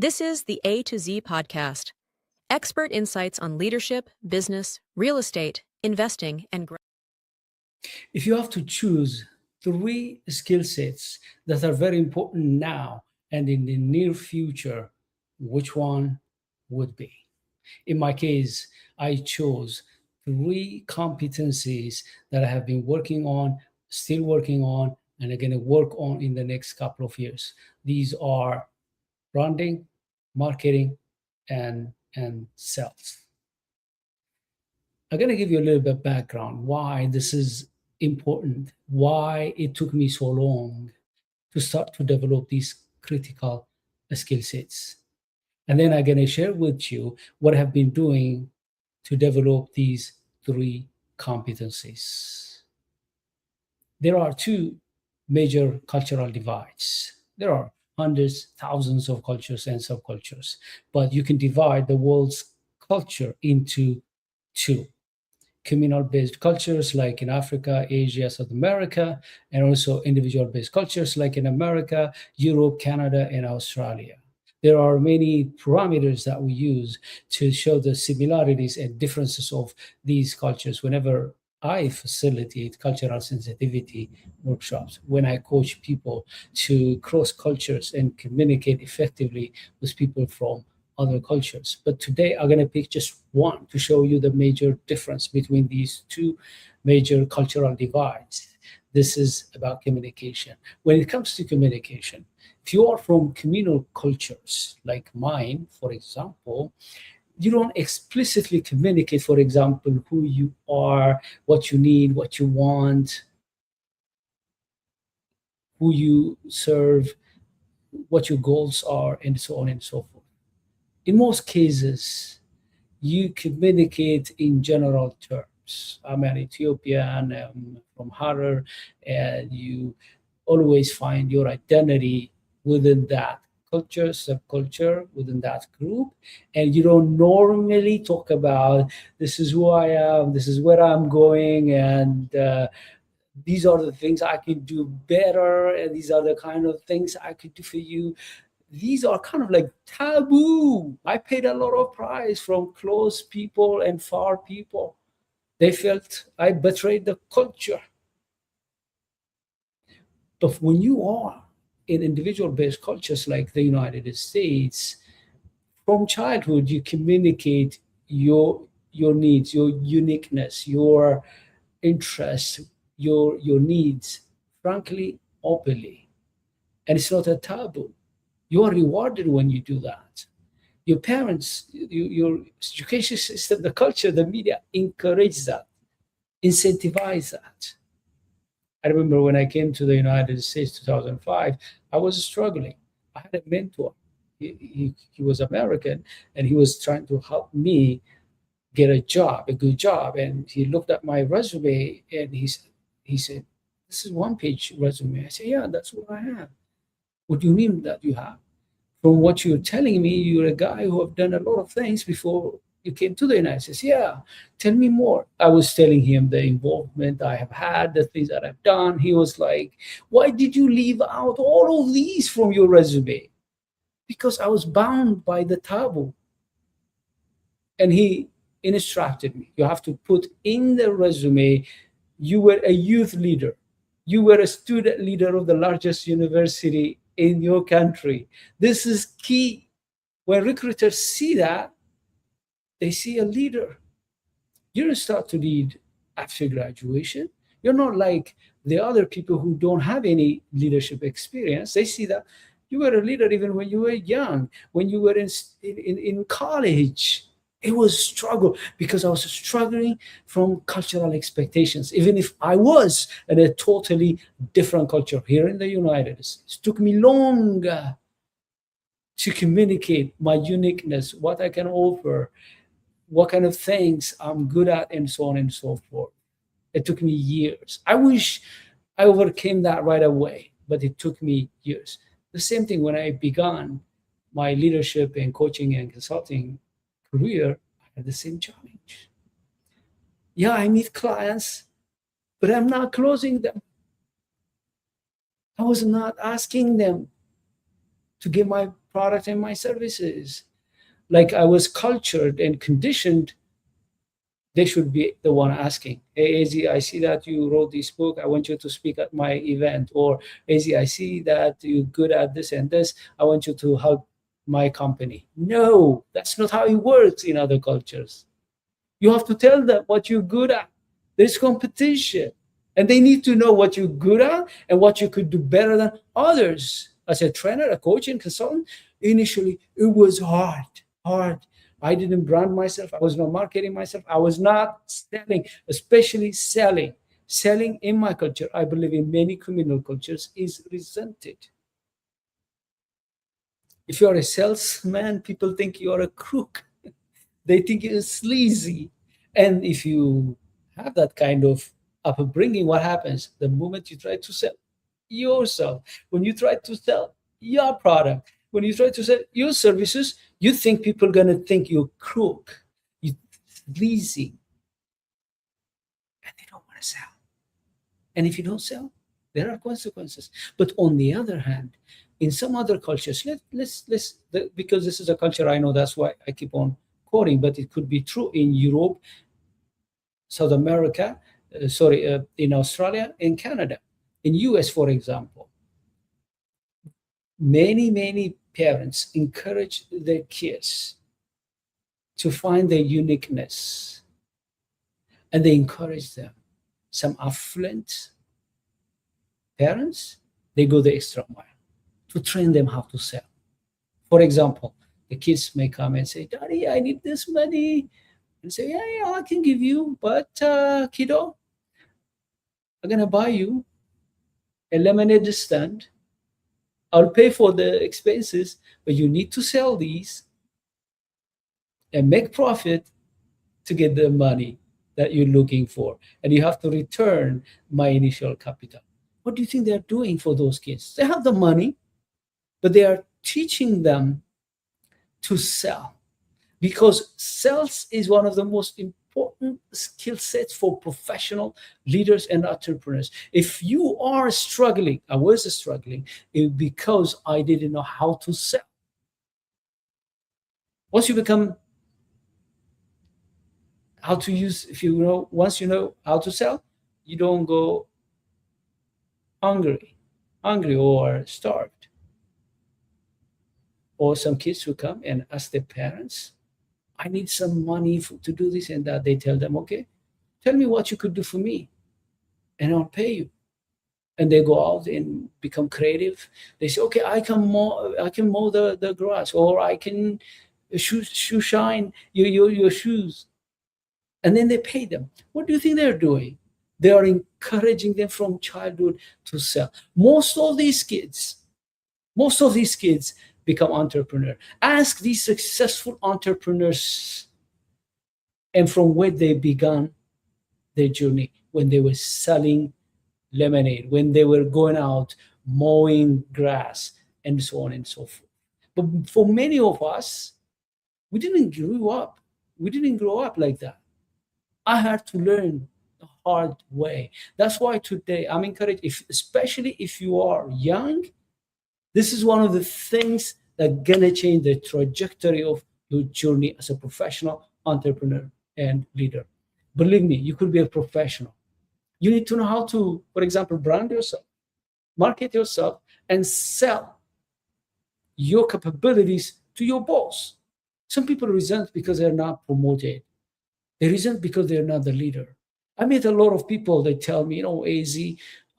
This is the A to Z podcast. Expert insights on leadership, business, real estate, investing, and growth. If you have to choose three skill sets that are very important now and in the near future, which one would be? In my case, I chose three competencies that I have been working on, still working on, and are going to work on in the next couple of years. These are branding, marketing, and sales. I'm going to give you a little bit of background why this is important, why it took me so long to start to develop these critical skill sets. And then I'm going to share with you what I have been doing to develop these three competencies. There are two major cultural divides. There are hundreds, thousands of cultures and subcultures, but you can divide the world's culture into two: communal based cultures like in Africa, Asia, South America, and also individual based cultures like in America, Europe, Canada, and Australia. There are many parameters that we use to show the similarities and differences of these cultures whenever I facilitate cultural sensitivity workshops, when I coach people to cross cultures and communicate effectively with people from other cultures. But today I'm going to pick just one to show you the major difference between these two major cultural divides. This is about communication. When it comes to communication, if you are from communal cultures like mine, for example, you don't explicitly communicate, for example, who you are, what you need, what you want, who you serve, what your goals are, and so on and so forth. In most cases, you communicate in general terms. I'm an Ethiopian, I'm from Harar, and you always find your identity within that culture, subculture, within that group. And you don't normally talk about this is who I am, this is where I'm going, and these are the things I can do better, and these are the kind of things I could do for you. These are kind of like taboo. I paid a lot of price from close people and far people. They felt I betrayed the culture. But when you are in individual based cultures like the United States, from childhood you communicate your needs, your uniqueness, your interests, your needs, frankly, openly. And it's not a taboo. You are rewarded when you do that. Your parents, your education system, the culture, the media encourage that, incentivize that. I remember when I came to the United States 2005, I was struggling. I had a mentor. He was American, and he was trying to help me get a job, a good job. And he looked at my resume and he said, "This is one page resume." I said, "Yeah, that's what I have." "What do you mean that you have?" "From what you're telling me, you're a guy who have done a lot of things before you came to the United States." "Yeah, tell me more." I was telling him the involvement I have had, the things that I've done. He was like, "Why did you leave out all of these from your resume?" Because I was bound by the taboo. And he instructed me, you have to put in the resume, you were a youth leader, you were a student leader of the largest university in your country. This is key. When recruiters see that, they see a leader. You don't start to lead after graduation. You're not like the other people who don't have any leadership experience. They see that you were a leader even when you were young, when you were in college. It was a struggle because I was struggling from cultural expectations, even if I was in a totally different culture here in the United States. It took me longer to communicate my uniqueness, what I can offer, what kind of things I'm good at, and so on and so forth. It took me years. I wish I overcame that right away, but it took me years. The same thing when I began my leadership and coaching and consulting career, I had the same challenge. Yeah, I meet clients, but I'm not closing them. I was not asking them to give my product and my services. Like I was cultured and conditioned, they should be the one asking, hey, AZ, I see that you wrote this book. I want you to speak at my event. Or AZ, I see that you're good at this and this. I want you to help my company. No, that's not how it works in other cultures. You have to tell them what you're good at. There's competition. And they need to know what you're good at and what you could do better than others. As a trainer, a coach, and consultant, initially it was hard. I didn't brand myself. I was not marketing myself. I was not selling, especially selling. Selling in my culture, I believe in many communal cultures, is resented. If you're a salesman, people think you're a crook. They think you're sleazy. And if you have that kind of upbringing, what happens? The moment you try to sell yourself, when you try to sell your product, when you try to sell your services, you think people are going to think you're crook, you sleazy, and they don't want to sell. And if you don't sell, there are consequences. But on the other hand, in some other cultures, because this is a culture I know, that's why I keep on quoting, but it could be true in Europe, South America, in Australia, in Canada, in US, for example. Many parents encourage their kids to find their uniqueness, and they encourage them. Some affluent parents, they go the extra mile to train them how to sell. For example, the kids may come and say, Daddy, I need this money. And say, yeah, I can give you, but kiddo, I'm going to buy you a lemonade stand. I'll pay for the expenses, but you need to sell these and make profit to get the money that you're looking for. And you have to return my initial capital. What do you think they're doing for those kids? They have the money, but they are teaching them to sell, because sales is one of the most important skill sets for professional leaders and entrepreneurs. If you are struggling, I was struggling, because I didn't know how to sell. Once you become how to use, if you know, once you know how to sell, you don't go hungry or starved. Or some kids who come and ask their parents, I need some money to do this and that. They tell them, okay, tell me what you could do for me and I'll pay you. And they go out and become creative. They say, okay, I can mow the grass, or I can shoe shine your shoes. And then they pay them. What do you think they're doing? They are encouraging them from childhood to sell. Most of these kids become entrepreneurs. Ask these successful entrepreneurs and from where they began their journey, when they were selling lemonade, when they were going out mowing grass, and so on and so forth. But for many of us, we didn't grow up. We didn't grow up like that. I had to learn the hard way. That's why today I'm encouraged, especially if you are young, this is one of the things that gonna change the trajectory of your journey as a professional entrepreneur and leader. Believe me, you could be a professional. You need to know how to, for example, brand yourself, market yourself, and sell your capabilities to your boss. Some people resent because they're not promoted. They resent because they're not the leader. I meet a lot of people that tell me, AZ,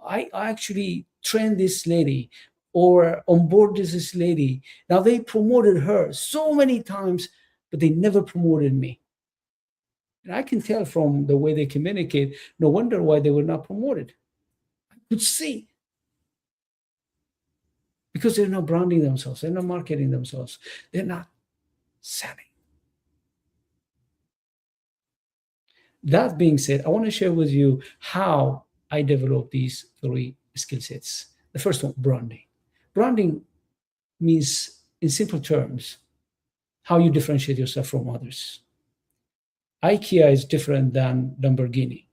I actually trained this lady or onboarded this lady. Now they promoted her so many times, but they never promoted me. And I can tell from the way they communicate, no wonder why they were not promoted. I could see. Because they're not branding themselves, they're not marketing themselves, they're not selling. That being said, I want to share with you how I developed these three skill sets. The first one, branding. Branding means, in simple terms, how you differentiate yourself from others. IKEA is different than Lamborghini.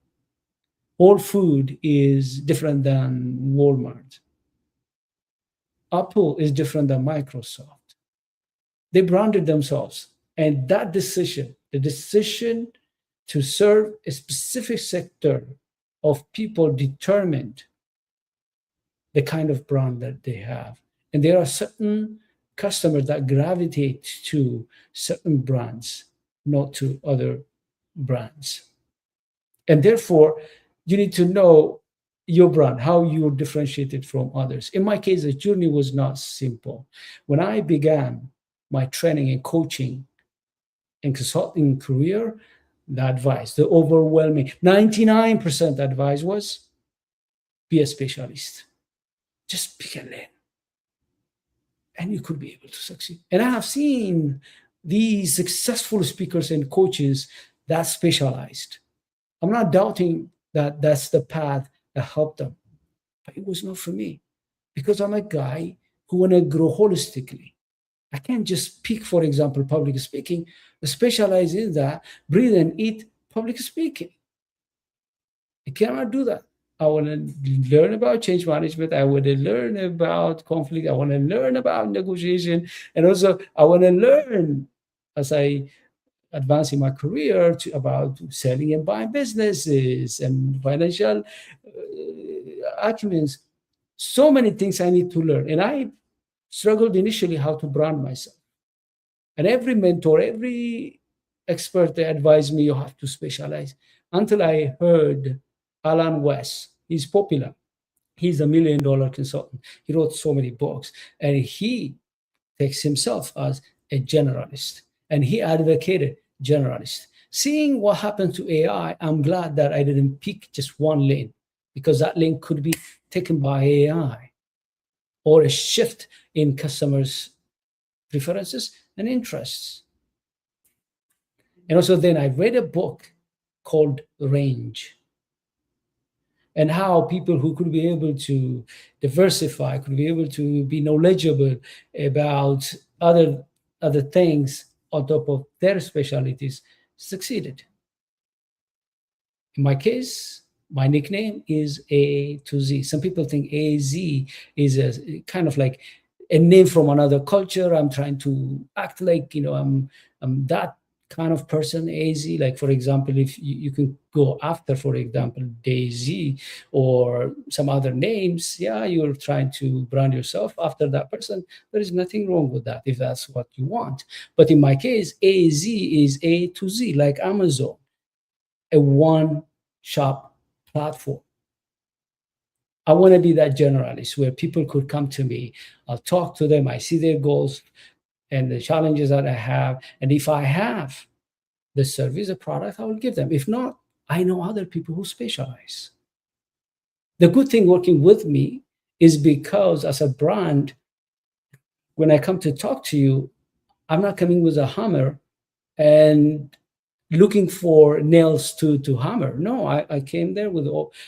Whole Food is different than Walmart. Apple is different than Microsoft. They branded themselves. And that decision, the decision to serve a specific sector of people, determined the kind of brand that they have. And there are certain customers that gravitate to certain brands, not to other brands. And therefore, you need to know your brand, how you're differentiated from others. In my case, the journey was not simple. When I began my training and coaching and consulting career, the advice, the overwhelming 99% advice was be a specialist. Just pick a lane and you could be able to succeed. And I have seen these successful speakers and coaches that specialized. I'm not doubting that that's the path that helped them, but it was not for me because I'm a guy who want to grow holistically. I can't just pick, for example, public speaking, specialize in that, breathe and eat public speaking. I cannot do that. I want to learn about change management. I want to learn about conflict. I want to learn about negotiation. And also, I want to learn as I advance in my career about selling and buying businesses and financial acumen. So many things I need to learn. And I struggled initially how to brand myself. And every mentor, every expert, they advised me you have to specialize. Until I heard Alan West, he's popular. He's $1 million consultant. He wrote so many books, and he takes himself as a generalist, and he advocated generalist. Seeing what happened to AI, I'm glad that I didn't pick just one lane because that lane could be taken by AI or a shift in customers' preferences and interests. And also, then I read a book called Range, and how people who could be able to diversify, could be able to be knowledgeable about other things on top of their specialties succeeded. In my case, my nickname is A to Z. Some people think AZ is a kind of like a name from another culture. I'm trying to act like, I'm that kind of person, AZ. Like, for example, if you can go after, for example, Daisy or some other names, yeah, you're trying to brand yourself after that person. There is nothing wrong with that if that's what you want. But in my case, AZ is A to Z, like Amazon, a one shop platform. I want to be that generalist where people could come to me. I'll talk to them. I see their goals and the challenges that I have. And if I have the service, the product, I will give them. If not, I know other people who specialize. The good thing working with me is because as a brand, when I come to talk to you, I'm not coming with a hammer and looking for nails to hammer. No, I came there with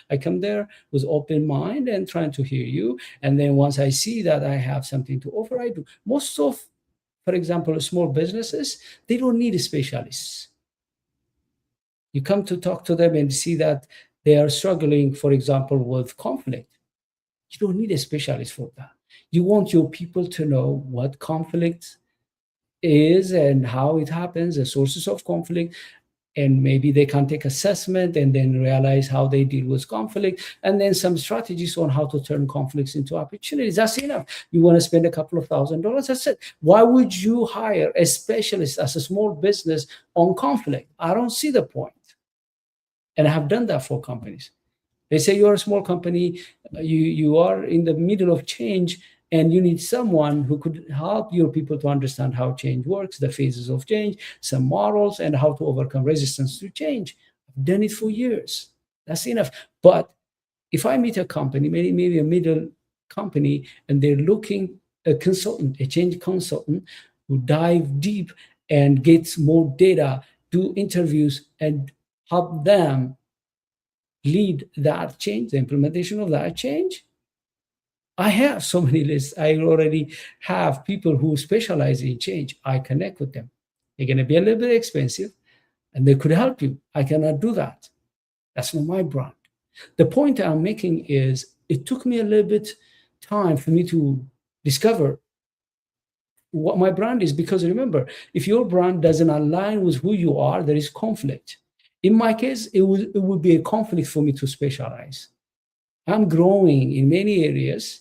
I come there with open mind and trying to hear you. And then once I see that I have something to offer, I do. Most of, for example, small businesses, they don't need specialists. You come to talk to them and see that they are struggling, for example, with conflict. You don't need a specialist for that. You want your people to know what conflict is and how it happens, the sources of conflict, and maybe they can take assessment and then realize how they deal with conflict, and then some strategies on how to turn conflicts into opportunities. That's enough. You want to spend a couple of $1,000, that's it. Why would you hire a specialist as a small business on conflict? I don't see the point. And I have done that for companies. They say you're a small company, you are in the middle of change, and you need someone who could help your people to understand how change works, the phases of change, some models, and how to overcome resistance to change. I've done it for years. That's enough. But if I meet a company, maybe a middle company, and they're looking a consultant, a change consultant, who dive deep and gets more data, do interviews, and help them lead that change, the implementation of that change. I have so many lists. I already have people who specialize in change. I connect with them. They're going to be a little bit expensive and they could help you. I cannot do that. That's not my brand. The point I'm making is it took me a little bit time for me to discover what my brand is, because remember, if your brand doesn't align with who you are, there is conflict. In my case, it would be a conflict for me to specialize. I'm growing in many areas,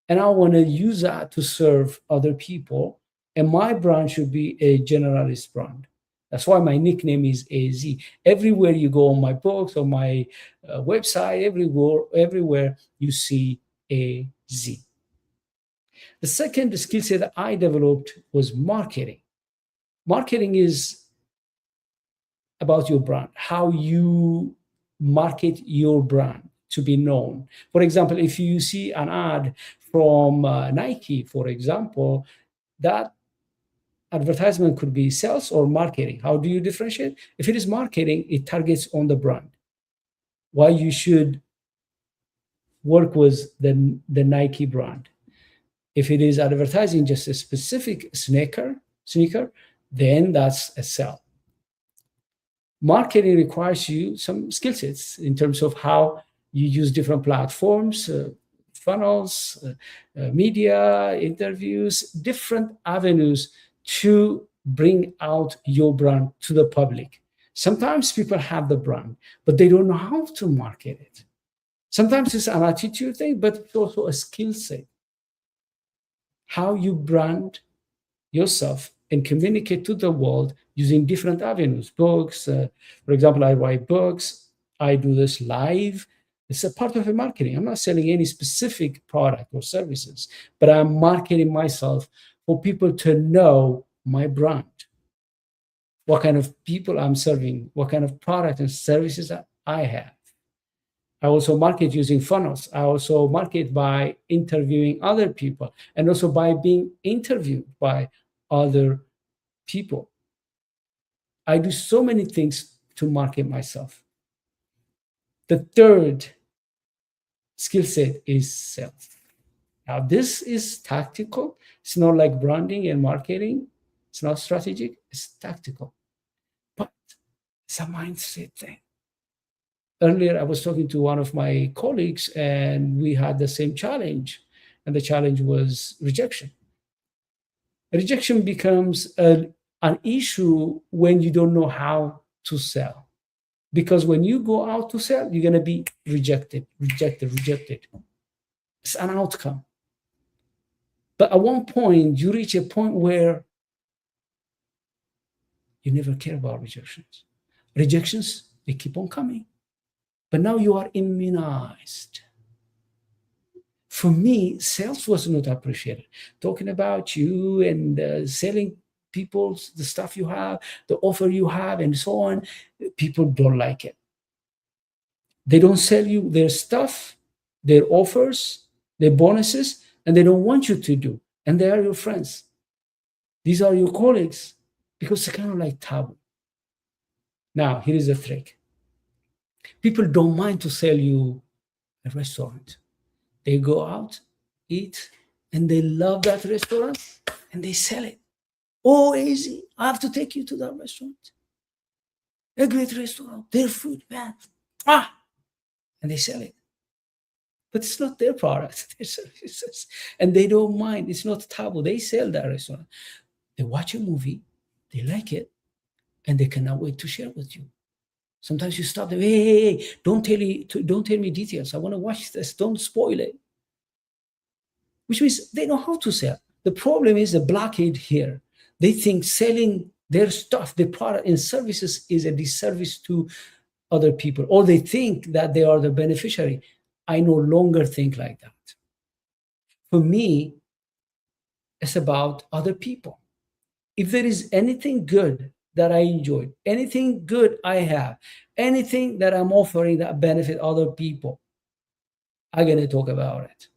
and I want to use that to serve other people. And my brand should be a generalist brand. That's why my nickname is AZ. Everywhere you go on my books, on my website, everywhere you see AZ. The second skill set that I developed was marketing. Marketing is about your brand, how you market your brand to be known. For example, if you see an ad from Nike, for example, that advertisement could be sales or marketing. How do you differentiate? If it is marketing, it targets on the brand. Why you should work with the Nike brand. If it is advertising just a specific sneaker, then that's a sell. Marketing requires you some skill sets in terms of how you use different platforms, funnels, media, interviews, different avenues to bring out your brand to the public. Sometimes people have the brand, but they don't know how to market it. Sometimes it's an attitude thing, but it's also a skill set. How you brand yourself and communicate to the world using different avenues. Books, for example, I write books, I do this live. It's a part of a marketing. I'm not selling any specific product or services, but I'm marketing myself for people to know my brand, what kind of people I'm serving, what kind of product and services that I have. I also market using funnels. I also market by interviewing other people and also by being interviewed by other people. I do so many things to market myself. The third skill set is sales. Now, this is tactical. It's not like branding and marketing. It's not strategic. It's tactical. But it's a mindset thing. Earlier, I was talking to one of my colleagues, and we had the same challenge. And the challenge was rejection. Rejection becomes an issue when you don't know how to sell. Because when you go out to sell, you're going to be rejected, rejected, rejected. It's an outcome. But at one point, you reach a point where you never care about rejections. Rejections, they keep on coming. But now you are immunized. For me, sales was not appreciated. Talking about you and selling people the stuff you have, the offer you have, and so on, people don't like it. They don't sell you their stuff, their offers, their bonuses, and they don't want you to do. And they are your friends. These are your colleagues because it's kind of like taboo. Now, here is the trick. People don't mind to sell you a restaurant. They go out, eat, and they love that restaurant and they sell it. Oh, easy. I have to take you to that restaurant. A great restaurant. Their food, man. And they sell it. But it's not their product, their services. And they don't mind. It's not taboo. They sell that restaurant. They watch a movie, they like it, and they cannot wait to share with you. Sometimes you stop them, hey, don't tell me details. I want to watch this. Don't spoil it. Which means they know how to sell. The problem is the blockade here. They think selling their stuff, their product and services is a disservice to other people, or they think that they are the beneficiary. I no longer think like that. For me, it's about other people. If there is anything good that I enjoy, anything good I have, anything that I'm offering that benefit other people, I'm going to talk about it.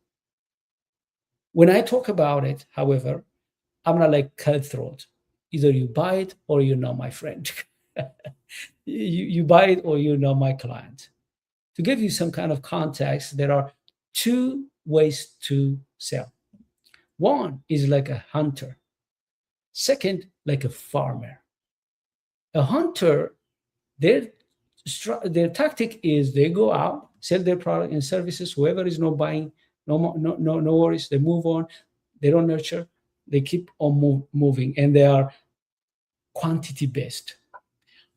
When I talk about it, however, I'm not like cutthroat. Either you buy it or you're not my friend. you buy it or you're not my client. To give you some kind of context, there are two ways to sell. One is like a hunter. Second, like a farmer. A hunter, their tactic is they go out, sell their product and services. Whoever is not buying, no worries. They move on. They don't nurture. They keep on moving, and they are quantity based.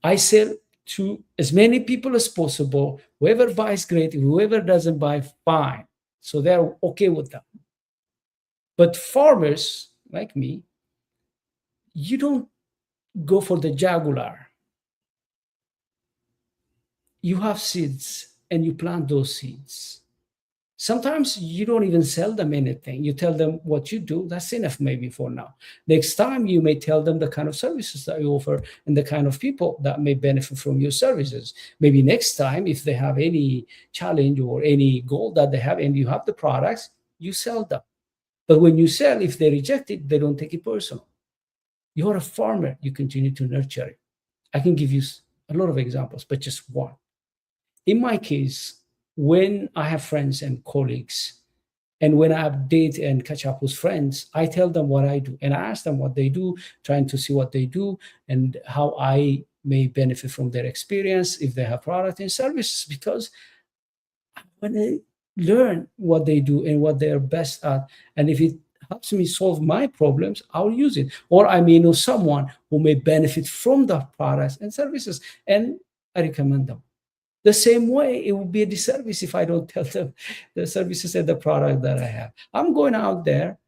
I sell to as many people as possible. Whoever buys, great. Whoever doesn't buy, fine. So they're okay with that. But farmers like me, you don't go for the jugular. You have seeds and you plant those seeds. Sometimes you don't even sell them anything. You tell them what you do. That's enough, maybe for now. Next time, you may tell them the kind of services that you offer and the kind of people that may benefit from your services. Maybe next time, if they have any challenge or any goal that they have and you have the products, you sell them. But when you sell, if they reject it, they don't take it personal. You're a farmer, you continue to nurture it. I can give you a lot of examples, but just one. In my case, when I have friends and colleagues, and when I update and catch up with friends, I tell them what I do and I ask them what they do, trying to see what they do and how I may benefit from their experience if they have product and services, because when I learn what they do and what they're best at, and if it helps me solve my problems, I'll use it. Or I may know someone who may benefit from the products and services, and I recommend them. The same way, it would be a disservice if I don't tell them the services and the product that I have. I'm going out there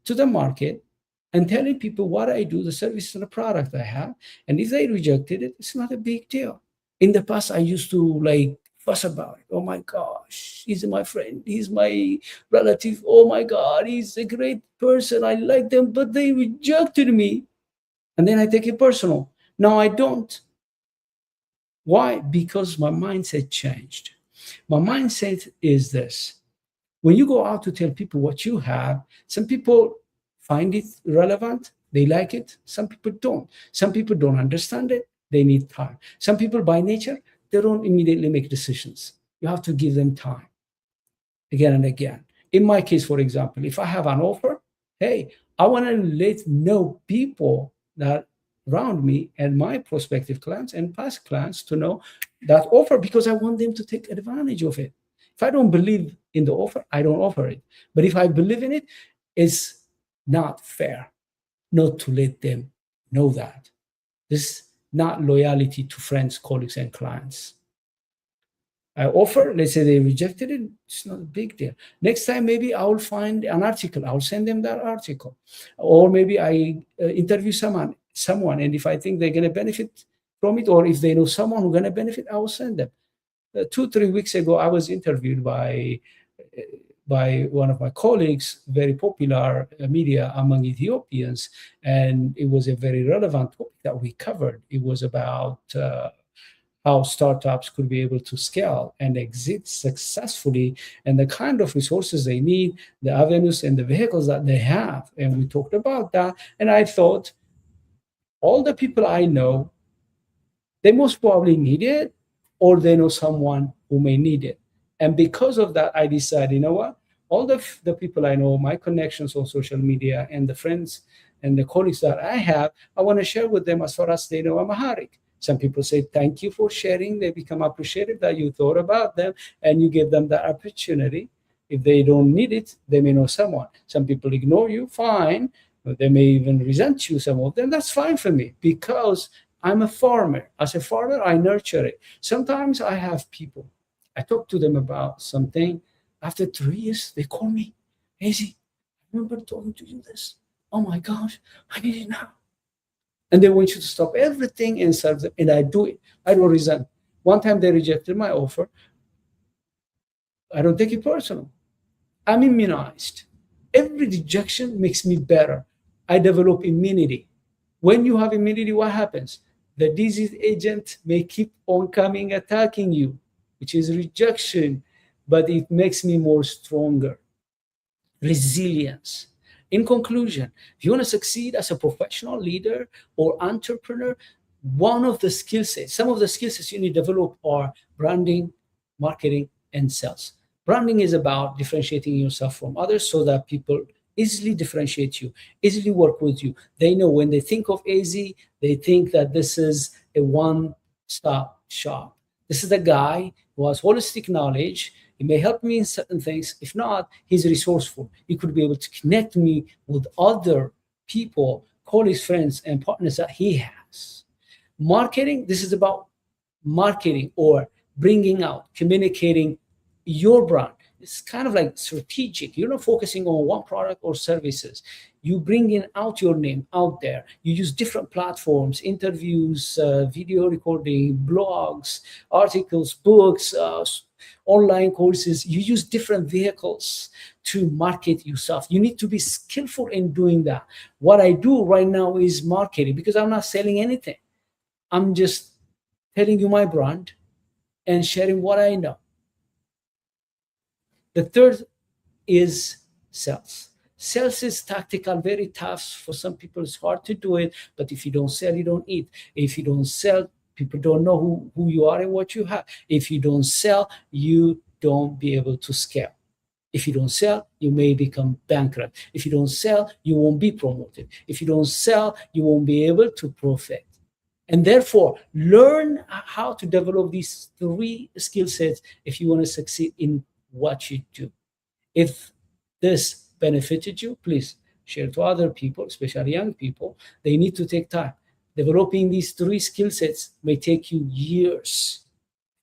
to the market and telling people what I do, the services and the product I have. And if they rejected it, it's not a big deal. In the past, I used to like fuss about it. Oh my gosh, he's my friend, he's my relative. Oh my God, he's a great person. I like them, but they rejected me. And then I take it personal. Now I don't. Why? Because my mindset changed. My mindset is this: when you go out to tell people what you have, some people find it relevant, they like it, some people don't. Some people don't understand it, they need time. Some people, by nature, they don't immediately make decisions. You have to give them time again and again. In my case, for example, if I have an offer, hey, I want to let know people that around me and my prospective clients and past clients to know that offer, because I want them to take advantage of it. If I don't believe in the offer, I don't offer it. But if I believe in it, it's not fair not to let them know that. This is not loyalty to friends, colleagues, and clients. I offer, let's say they rejected it, it's not a big deal. Next time, maybe I will find an article, I'll send them that article. Or maybe I interview someone, and if I think they're going to benefit from it, or if they know someone who's going to benefit, I will send them. 2-3 weeks ago, I was interviewed by one of my colleagues, very popular media among Ethiopians, and it was a very relevant topic that we covered. It was about how startups could be able to scale and exit successfully, and the kind of resources they need, the avenues and the vehicles that they have. And we talked about that. And I thought, all the people I know, they most probably need it, or they know someone who may need it. And because of that, I decided, you know what? All the people I know, my connections on social media, and the friends and the colleagues that I have, I want to share with them as far as they know Amharic. Some people say, thank you for sharing. They become appreciative that you thought about them and you give them that opportunity. If they don't need it, they may know someone. Some people ignore you, fine. They may even resent you, some of them. That's fine for me, because I'm a farmer. As a farmer, I nurture it. Sometimes I have people, I talk to them about something. After 3 years, they call me, Hazy, I remember talking to you this. Oh my gosh, I need it now. And they want you to stop everything and serve them. And I do it. I don't resent. One time they rejected my offer. I don't take it personal. I'm immunized. Every rejection makes me better. I develop immunity. When you have immunity, what happens? The disease agent may keep on coming, attacking you, which is rejection, but it makes me more stronger. Resilience. In conclusion, if you want to succeed as a professional leader or entrepreneur, one of the skill sets, some of the skill sets you need to develop are branding, marketing, and sales. Branding is about differentiating yourself from others so that people easily differentiate you, easily work with you. They know when they think of AZ, they think that this is a one-stop shop. This is the guy who has holistic knowledge. He may help me in certain things. If not, he's resourceful. He could be able to connect me with other people, colleagues, friends, and partners that he has. Marketing, this is about marketing or bringing out, communicating your brand. It's kind of like strategic. You're not focusing on one product or services. You bring in out your name out there. You use different platforms, interviews, video recording, blogs, articles, books, online courses. You use different vehicles to market yourself. You need to be skillful in doing that. What I do right now is marketing because I'm not selling anything. I'm just telling you my brand and sharing what I know. The third is sales. Sales is tactical, very tough. For some people, it's hard to do it. But if you don't sell, you don't eat. If you don't sell, people don't know who you are and what you have. If you don't sell, you don't be able to scale. If you don't sell, you may become bankrupt. If you don't sell, you won't be promoted. If you don't sell, you won't be able to profit. And therefore, learn how to develop these three skill sets if you want to succeed in what you do. If this benefited you, please share to other people, especially young people. They need to take time. Developing these three skill sets may take you years,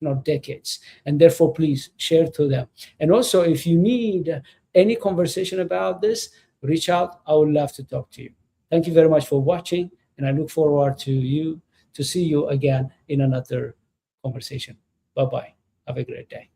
not decades. And therefore, please share to them. And also, if you need any conversation about this, reach out. I would love to talk to you. Thank you very much for watching, and I look forward to see you again in another conversation. Bye-bye. Have a great day.